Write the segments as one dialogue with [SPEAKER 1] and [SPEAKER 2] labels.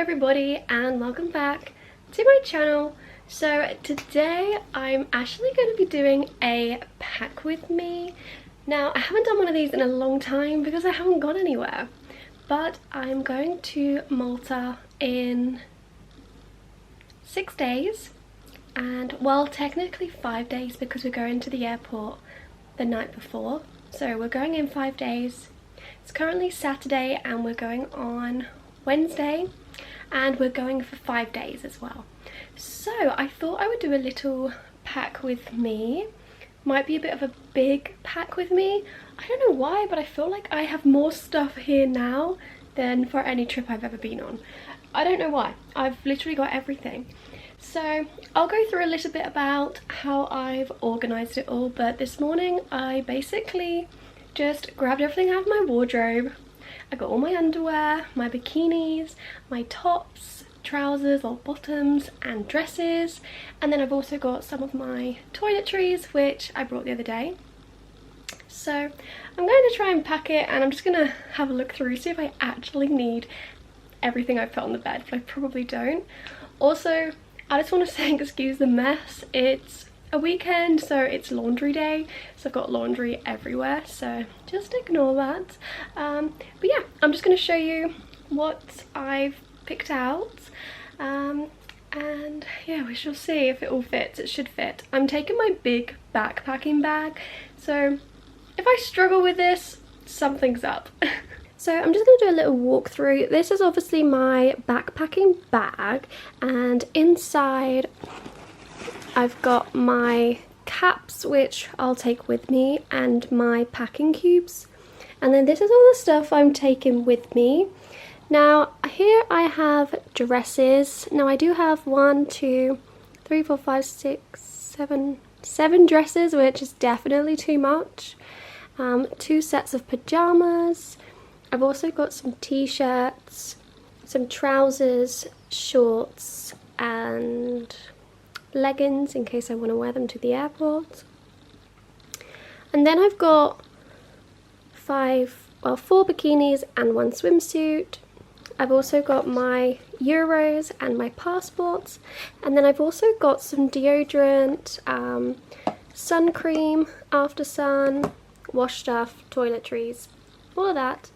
[SPEAKER 1] everybody and welcome back to my channel. So today I'm actually going to be doing a pack with me. Now I haven't done one of these in a long time because I haven't gone anywhere, but I'm going to Malta in 6 days, and well, technically 5 days because we're going to the airport the night before. So we're going in 5 days. It's currently Saturday and we're going on Wednesday, and we're going for 5 days as well. So I thought I would do a little pack with me. Might be a bit of a big pack with me. I don't know why, but I feel like I have more stuff here now than for any trip I've ever been on. I don't know why. I've literally got everything. So I'll go through a little bit about how I've organised it all, but this morning I basically just grabbed everything out of my wardrobe. I got all my underwear, my bikinis, my tops, trousers or bottoms and dresses, and then I've also got some of my toiletries which I brought the other day. So I'm going to try and pack it, and I'm just going to have a look through, see if I actually need everything I've put on the bed, but I probably don't. Also, I just want to say excuse the mess. It's a weekend, so it's laundry day, so I've got laundry everywhere, so just ignore that. But yeah, I'm just going to show you what I've picked out, and yeah, we shall see if it all fits. It should fit. I'm taking my big backpacking bag, so if I struggle with this, something's up. So I'm just going to do a little walkthrough. This is obviously my backpacking bag, and inside I've got my caps, which I'll take with me, and my packing cubes. And then this is all the stuff I'm taking with me. Now here I have dresses. Now I do have 1, 2, 3, 4, 5, 6, 7 dresses, which is definitely too much. 2 sets of pajamas. I've also got some t-shirts, some trousers, shorts, and leggings in case I want to wear them to the airport. And then I've got 4 bikinis and 1 swimsuit. I've also got my euros and my passports, and then I've also got some deodorant, sun cream, after sun, wash stuff, toiletries, all of that.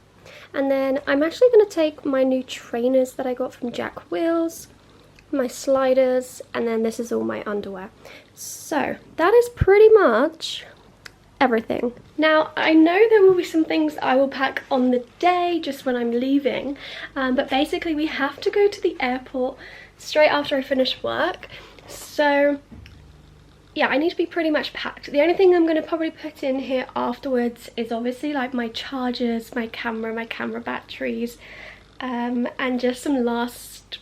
[SPEAKER 1] And then I'm actually going to take my new trainers that I got from Jack Wills, my sliders, and then this is all my underwear. So that is pretty much everything. Now I know there will be some things I will pack on the day just when I'm leaving, but basically we have to go to the airport straight after I finish work, so yeah, I need to be pretty much packed. The only thing I'm going to probably put in here afterwards is obviously like my chargers, my camera batteries, and just some last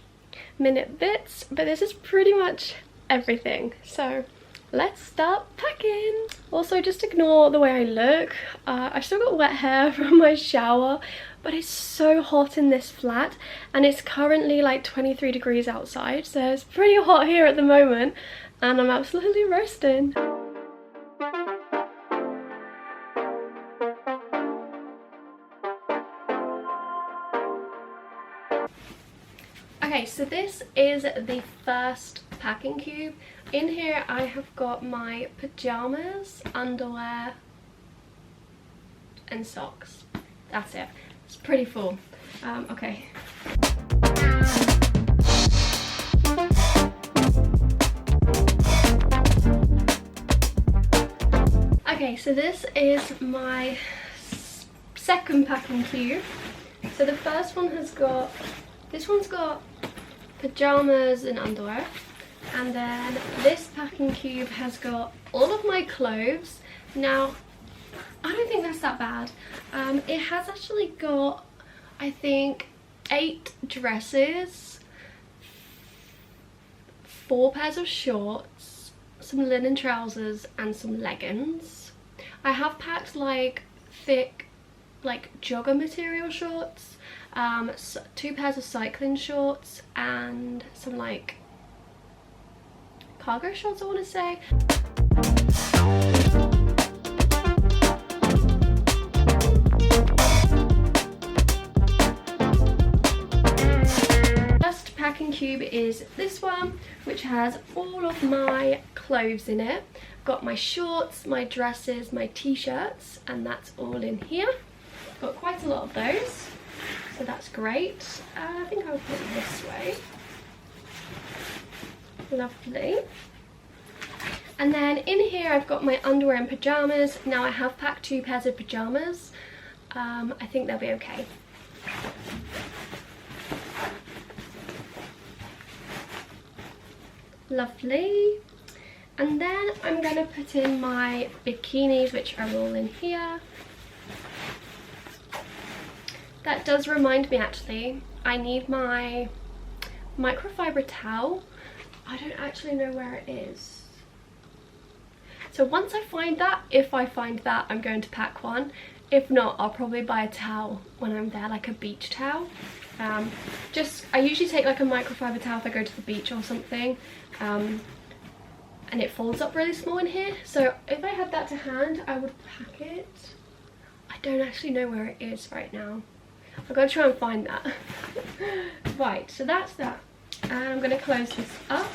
[SPEAKER 1] minute bits, but this is pretty much everything. So let's start packing. Also, just ignore the way I look. I've still got wet hair from my shower, but it's so hot in this flat, and it's currently like 23 degrees outside, so it's pretty hot here at the moment, and I'm absolutely roasting. Okay, so this is the first packing cube. In here I have got my pajamas, underwear, and socks. That's it. It's pretty full. Okay. Okay, so this is my second packing cube. So the first one has got, this one's got pajamas and underwear, and then this packing cube has got all of my clothes. Now I don't think that's that bad. It has actually got, I think, 8 dresses, 4 pairs of shorts, some linen trousers, and some leggings. I have packed like thick like jogger material shorts, 2 pairs of cycling shorts, and some like cargo shorts, I want to say. cube is this one, which has all of my clothes in it. Got my shorts, my dresses, my t-shirts, and that's all in here. Got quite a lot of those, so that's great. I think I'll put it this way. Lovely. And then in here I've got my underwear and pyjamas. Now I have packed 2 pairs of pyjamas. I think they'll be okay. Lovely. And then I'm going to put in my bikinis, which are all in here. That does remind me, actually, I need my microfiber towel. I don't actually know where it is. So once I find that, if I find that, I'm going to pack one. If not, I'll probably buy a towel when I'm there, like a beach towel. I usually take like a microfiber towel if I go to the beach or something. And it folds up really small in here. So if I had that to hand, I would pack it. I don't actually know where it is right now. I've got to try and find that. Right, so that's that. And I'm going to close this up.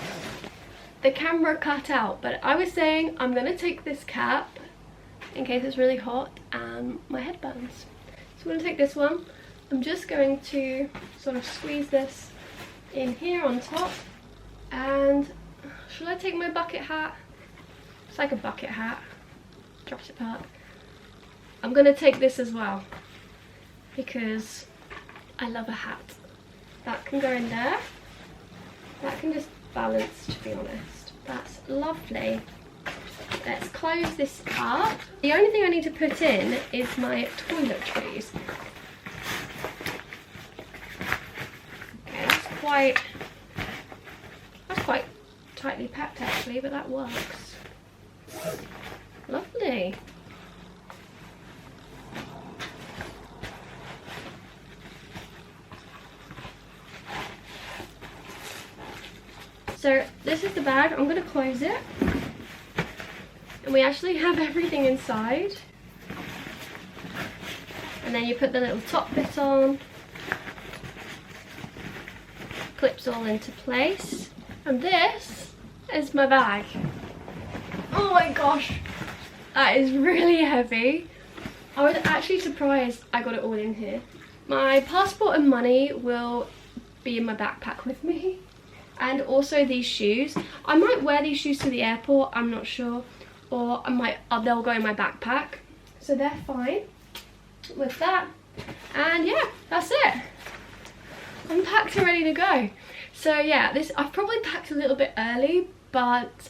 [SPEAKER 1] The camera cut out, but I was saying I'm going to take this cap in case it's really hot and my head burns. So I'm going to take this one. I'm just going to sort of squeeze this in here on top. And should I take my bucket hat? It's like a bucket hat. Jurassic Park. I'm going to take this as well because I love a hat. That can go in there. That can just balance, to be honest. That's lovely. Let's close this up. The only thing I need to put in is my toiletries. Okay, that's quite tightly packed actually, but that works. Lovely. So this is the bag. I'm going to close it. And we actually have everything inside. And then you put the little top bit on. Clips all into place. And this is my bag. Oh my gosh. That is really heavy. I was actually surprised I got it all in here. My passport and money will be in my backpack with me. And also these shoes. I might wear these shoes to the airport, I'm not sure. Or they'll go in my backpack. So they're fine with that. And yeah, that's it. I'm packed and ready to go. So yeah, I've probably packed a little bit early, but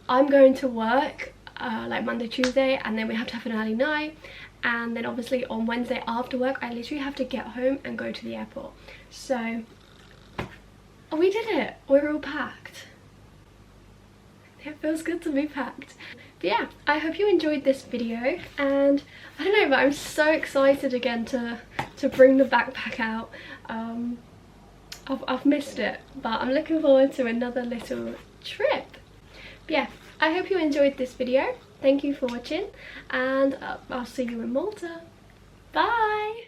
[SPEAKER 1] I'm going to work like Monday, Tuesday, and then we have to have an early night. And then obviously on Wednesday after work, I literally have to get home and go to the airport. So we did it. We're all packed. It feels good to be packed. But yeah, I hope you enjoyed this video, and I don't know, but I'm so excited again to bring the backpack out. I've missed it, but I'm looking forward to another little trip. But yeah, I hope you enjoyed this video. Thank you for watching, and I'll see you in Malta. Bye!